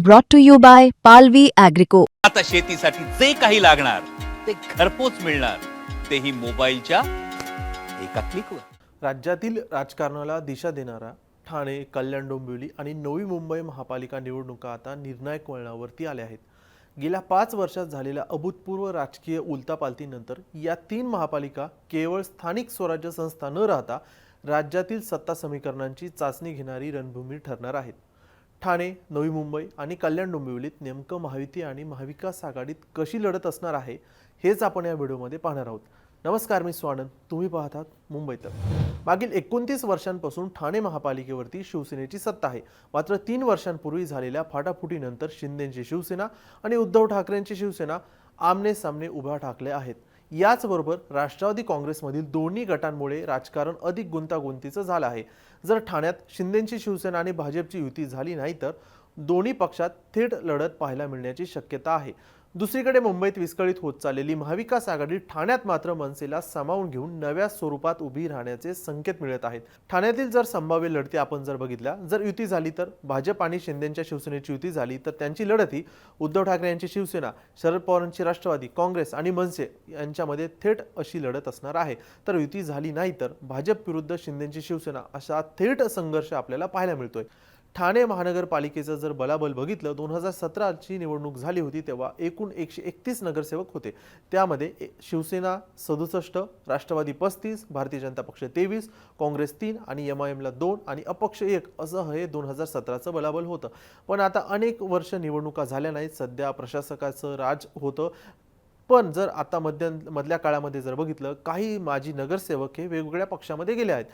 brought to you by Palvi Agrico. आता शेतीसाठी जे काही लागणार ते घरपोच मिळणार, तेही मोबाईलच्या एका क्लिकवर. राज्यातील राजकारणाला दिशा देणारा ठाणे, कल्याण डोंबिवली आणि नवी मुंबई महापालिका निवडणुका आता निर्णायक वळणावरती आल्या आहेत. गेल्या 5 वर्षात झालेल्या अभूतपूर्व राजकीय उलथापालथीनंतर या 3 महापालिका केवळ स्थानिक स्वराज्य संस्था न राहता राज्यातील सत्ता समीकरणांची चाचणी घेणारी रणभूमी ठरणार आहेत. ठाणे, नवी मुंबई आणि कल्याण डोंबिवलीत नेमकं महायुती आणि महाविकास आघाडीत कशी लढत असणार आहे हेच आपण या व्हिडिओमध्ये पाहणार आहोत. नमस्कार, मी स्वानंद. तुम्ही पाहतात मुंबई तक. मागील 29 वर्षांपासून ठाणे महापालिकेवरती शिवसेनेची सत्ता आहे. मात्र 3 वर्षांपूर्वी झालेल्या फाटाफुटीनंतर शिंदेची शिवसेना आणि उद्धव ठाकरेंची शिवसेना आमने सामने उभ्या ठाकले आहेत. याचबरोबर राष्ट्रवादी काँग्रेसमधील दोन्ही गटांमुळे राजकारण अधिक गुंतागुंतीचं झालं आहे. जर ठाण्यात शिंदेची शिवसेना आणि भाजपची युती झाली नाही तर दोन्ही पक्षात थेट लढत पाहायला मिळण्याची शक्यता आहे. दुसरीकडे मुंबईत विस्कळीत होत चाललेली महाविकास आघाडी ठाण्यात मात्र मनसेला सामावून घेऊन नव्या स्वरूपात उभी राहण्याचे संकेत मिळत आहेत. ठाण्यातील जर संभाव्य लढती आपण जर बघितल्या, जर युती झाली तर भाजप आणि शिंदेच्या शिवसेनेची युती झाली तर त्यांची लढत ही उद्धव ठाकरे यांची शिवसेना, शरद पवारांची राष्ट्रवादी काँग्रेस आणि मनसे यांच्यामध्ये थेट अशी लढत असणार आहे. तर युती झाली नाही तर भाजप विरुद्ध शिंदेची शिवसेना असा थेट संघर्ष आपल्याला पाहायला मिळतोय. ठाणे महानगरपालिकेचं जर बलाबल बघितलं, 2017ची निवडणूक झाली होती तेव्हा एकूण 131 नगरसेवक होते. त्यामध्ये शिवसेना 67, राष्ट्रवादी 35, भारतीय जनता पक्ष 23, काँग्रेस 3 आणि एमआयएमला 2 आणि अपक्ष 1 असं हे 2017चं बलाबल होतं. पण आता अनेक वर्ष निवडणुका झाल्या नाहीत. सध्या प्रशासकाचं राज होतं. पण जर आता मधल्या काळामध्ये जर बघितलं, काही माजी नगरसेवक हे वेगवेगळ्या पक्षामध्ये गेले आहेत.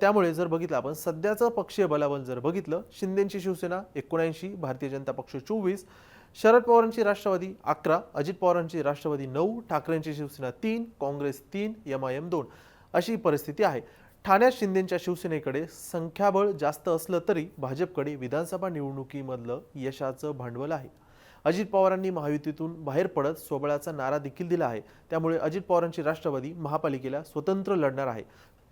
त्यामुळे जर बघितलं आपण सध्याचं पक्षीय बलाबल जर बघितलं, शिंदेची शिवसेना 79, भारतीय जनता पक्ष 24, शरद पवारांची राष्ट्रवादी 11, अजित पवारांची राष्ट्रवादी 9, ठाकरेंची शिवसेना 3, काँग्रेस 3, एमआयएम 2 अशी परिस्थिती आहे. ठाण्यात शिंदेच्या शिवसेनेकडे संख्याबळ जास्त असलं तरी भाजपकडे विधानसभा निवडणुकीमधलं यशाचं भांडवल आहे. अजित पवारांनी महायुतीतून बाहेर पडत स्वबळाचा नारा देखील दिला आहे. त्यामुळे अजित पवारांची राष्ट्रवादी महापालिकेला स्वतंत्र लढणार आहे.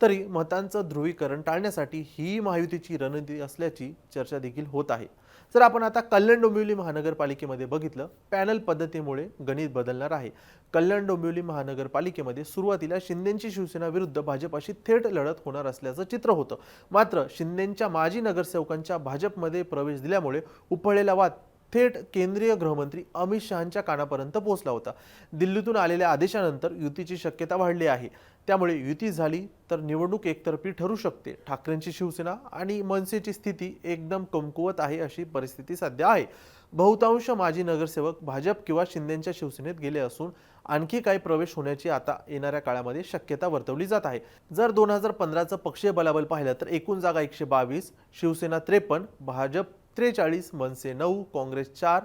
तरी मतांचं ध्रुवीकरण टाळण्यासाठी ही महायुतीची रणनीती असल्याची चर्चा देखील होत आहे. जर आपण आता कल्याण डोंबिवली महानगरपालिकेमध्ये बघितलं, पॅनल पद्धतीमुळे गणित बदलणार आहे. कल्याण डोंबिवली महानगरपालिकेमध्ये सुरुवातीला शिंदेची शिवसेना विरुद्ध भाजपाशी थेट लढत होणार असल्याचं चित्र होतं. मात्र शिंदेच्या माजी नगरसेवकांच्या भाजपमध्ये प्रवेश दिल्यामुळे उफाळलेला वाद थेट केंद्रीय गृहमंत्री अमित शहांच्या कानापर्यंत पोहोचला होता. दिल्लीतून आलेल्या आदेशानंतर युतीची शक्यता वाढली आहे. त्यामुळे युती झाली तर निवडणूक एकतर्फी ठरू शकते. ठाकरेंची शिवसेना आणि मनसेची स्थिती एकदम कमकुवत आहे अशी परिस्थिती सध्या आहे. बहुतांश माजी नगरसेवक भाजप किंवा शिंदेच्या शिवसेनेत गेले असून आणखी काही प्रवेश होण्याची आता येणाऱ्या काळामध्ये शक्यता वर्तवली जात आहे. जर 2015चं पक्षीय बलाबल पाहिलं तर एकूण जागा 122, शिवसेना 53, भाजप 43, मनसे 9, काँग्रेस 4,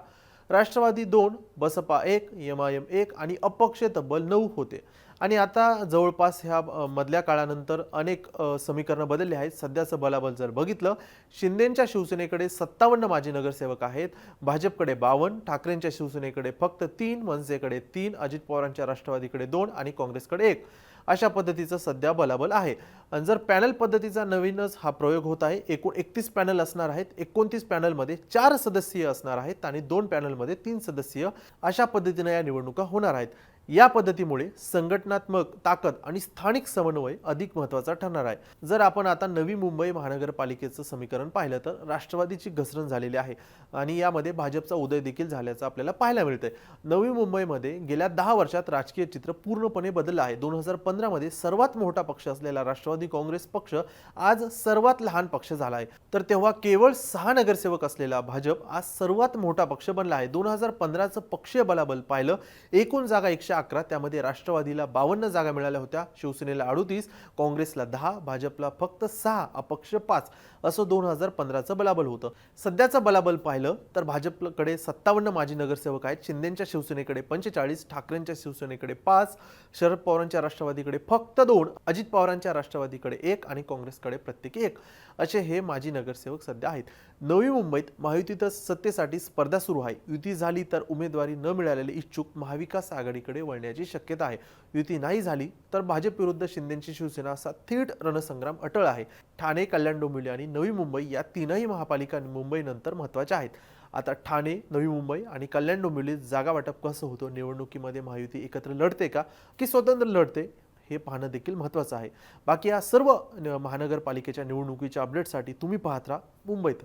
राष्ट्रवादी 2, बसपा 1, एमआयएम 1 आणि अपक्ष तब्बल 9 होते. आणि आता जवळपास ह्या मधल्या काळानंतर अनेक समीकरणं बदलली आहेत. सध्याचं बलाबल जर बघितलं, शिंदेच्या शिवसेनेकडे 57 माजी नगरसेवक आहेत, भाजपकडे 52, ठाकरेंच्या शिवसेनेकडे फक्त 3, मनसेकडे 3, अजित पवारांच्या राष्ट्रवादीकडे 2 आणि काँग्रेसकडे 1 अशा पद्धतीचं सध्या बलाबल आहे. आणि जर पॅनल पद्धतीचा नवीनच हा प्रयोग होत आहे. एकूण 31 पॅनल असणार आहेत. 29 पॅनलमध्ये 4 सदस्यीय असणार आहेत आणि 2 पॅनलमध्ये 3 सदस्यीय अशा पद्धतीने या निवडणुका होणार आहेत. या पद्धतीमुळे संघटनात्मक ताकद आणि स्थानिक समन्वय अधिक महत्त्वाचा ठरणार आहे. जर आपण आता नवी मुंबई महानगरपालिकेचं समीकरण पाहिलं तर राष्ट्रवादीची घसरण झालेली आहे आणि यामध्ये भाजपचा उदय देखील झाल्याचं आपल्याला पाहायला मिळतंय. नवी मुंबईमध्ये गेल्या 10 वर्षात राजकीय चित्र पूर्णपणे बदललं आहे. 2015 मध्ये सर्वात मोठा पक्ष असलेला राष्ट्रवादी काँग्रेस पक्ष आज सर्वात लहान पक्ष झाला आहे. तर तेव्हा केवळ 6 नगरसेवक असलेला भाजप आज सर्वात मोठा पक्ष बनला आहे. 2015चं पक्षीय बलाबल पाहिलं, एकूण जागा 111, त्यामध्ये राष्ट्रवादीला 52 जागा मिळाल्या होत्या, शिवसेनेला 38, काँग्रेसला 10, भाजपला फक्त 6, अपक्ष 5 असं 2015चं बलाबल होतं. सध्याचं बलाबल पाहिलं तर भाजपकडे 57 माजी नगरसेवक आहेत, शिंदेच्या शिवसेनेकडे 45, ठाकरेंच्या शिवसेनेकडे 5, शरद पवारांच्या राष्ट्रवादीकडे फक्त 2, अजित पवारांच्या राष्ट्रवादीकडे 1 आणि काँग्रेसकडे प्रत्येकी 1 असे हे माजी नगरसेवक सध्या आहेत. नवी मुंबईत महायुतीत सत्तेसाठी स्पर्धा सुरू आहे. युती झाली तर उमेदवारी न मिळालेले इच्छुक महाविकास आघाडीकडे वळण्याची शक्यता आहे. युती नाही झाली तर भाजप विरुद्ध शिंदेची शिवसेना असा थेट रणसंग्राम अटळ आहे. ठाणे, कल्याण डोंबिवली आणि नवी मुंबई या तीनही महापालिका मुंबईनंतर महत्त्वाच्या आहेत. आता ठाणे, नवी मुंबई आणि कल्याण डोंबिवलीत जागा वाटप कसं होतं, निवडणुकीमध्ये महायुती एकत्र लढते का की स्वतंत्र लढते, हे पाहणं देखील महत्त्वाचं आहे. बाकी या सर्व महानगरपालिकेच्या निवडणुकीच्या अपडेटसाठी तुम्ही पाहत राहा मुंबईत.